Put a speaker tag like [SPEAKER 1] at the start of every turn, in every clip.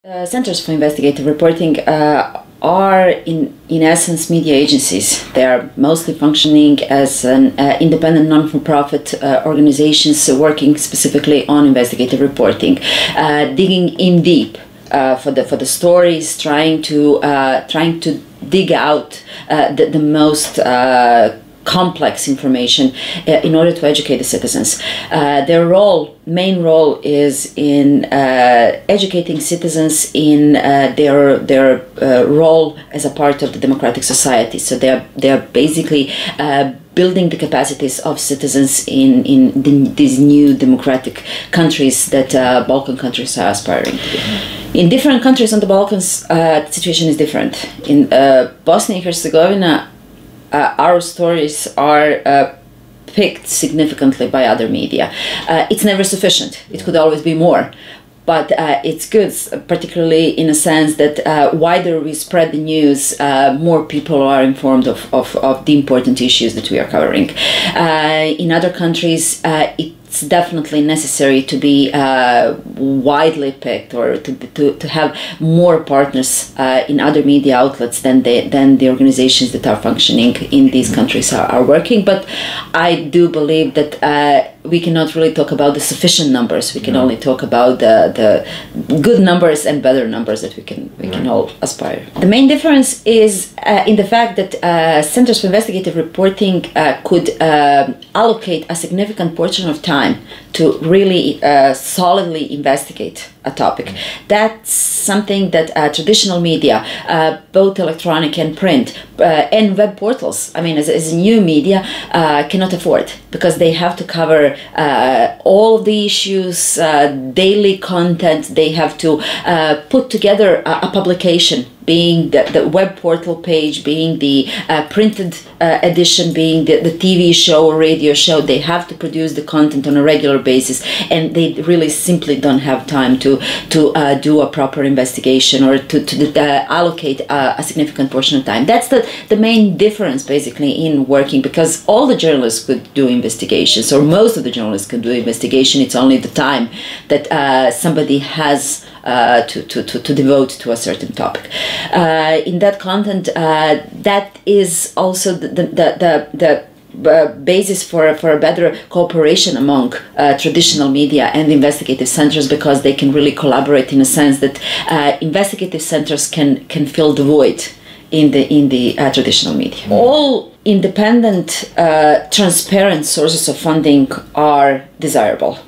[SPEAKER 1] Centers for investigative reporting are in essence media agencies. They are mostly functioning as an independent non-for-profit organizations working specifically on investigative reporting, digging in deep for the stories, trying to dig out the most complex information in order to educate the citizens. Their main role is in educating citizens in their role as a part of the democratic society. So they are basically building the capacities of citizens in these new democratic countries that Balkan countries are aspiring to be. In different countries on the Balkans, the situation is different. In Bosnia and Herzegovina, our stories are picked significantly by other media. It's never sufficient. It could always be more. But it's good, particularly in a sense that wider we spread the news, more people are informed of the important issues that we are covering. In other countries, it's definitely necessary to be widely picked, or to have more partners in other media outlets than the organizations that are functioning in these countries are working. But I do believe that we cannot really talk about the sufficient numbers. We can only talk about the good numbers and better numbers that we can all aspire. The main difference is in the fact that Centers for Investigative Reporting could allocate a significant portion of time to really solidly investigate a topic. That's something that traditional media, both electronic and print, and web portals, I mean, as new media, cannot afford, because they have to cover all of the issues, daily content. They have to put together a publication, being the web portal page, being the printed edition, being the TV show or radio show. They have to produce the content on a regular basis, and they really simply don't have time to do a proper investigation or to allocate a significant portion of time. That's the main difference basically in working, because all the journalists could do investigations, or most of the journalists could do investigation. It's only the time that somebody has to devote to a certain topic. In that content, that is also the basis for a better cooperation among traditional media and investigative centers, because they can really collaborate in a sense that investigative centers can fill the void in the traditional media. All independent, transparent sources of funding are desirable.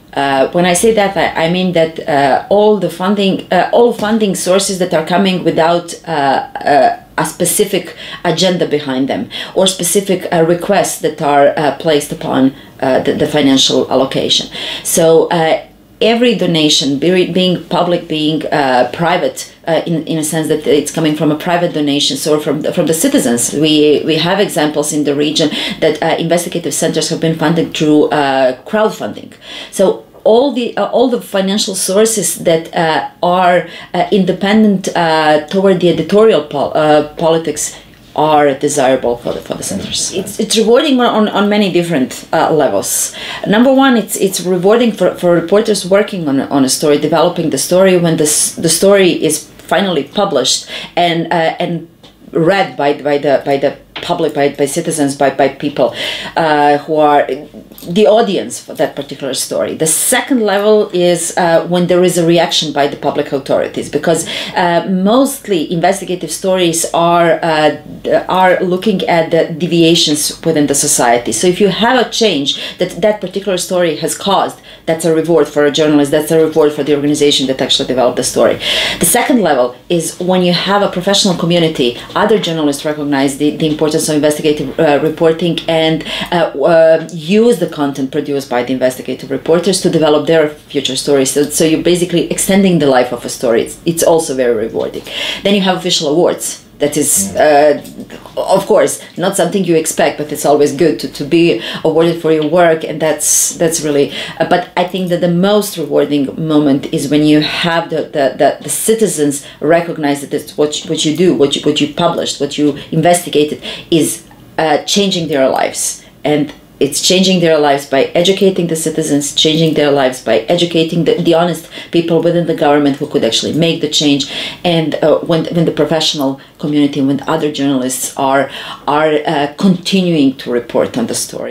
[SPEAKER 1] When I say that, I mean that all funding sources that are coming without a specific agenda behind them, or specific requests that are placed upon the financial allocation. So every donation, being public, being private, in a sense that it's coming from a private donation, so from the citizens. We have examples in the region that investigative centers have been funded through crowdfunding. So all the financial sources that are independent toward the editorial politics are desirable for the centers. It's rewarding on many different levels. Number one, it's rewarding for reporters working on a story, developing the story. When the story is finally published and read by the public, by citizens, by people who are the audience for that particular story. The second level is when there is a reaction by the public authorities, because mostly investigative stories are looking at the deviations within the society. So if you have a change that particular story has caused, that's a reward for a journalist, that's a reward for the organization that actually developed the story. The second level is when you have a professional community, other journalists recognize the importance of investigative reporting and use the content produced by the investigative reporters to develop their future stories. So you're basically extending the life of a story. It's also very rewarding. Then you have official awards. That is, of course, not something you expect, but it's always good to be awarded for your work, and that's really. But I think that the most rewarding moment is when you have the citizens recognize that what you do, what you published, what you investigated, is changing their lives, and it's changing their lives by educating the citizens, changing their lives by educating the honest people within the government who could actually make the change. And when the professional community, when other journalists are continuing to report on the story.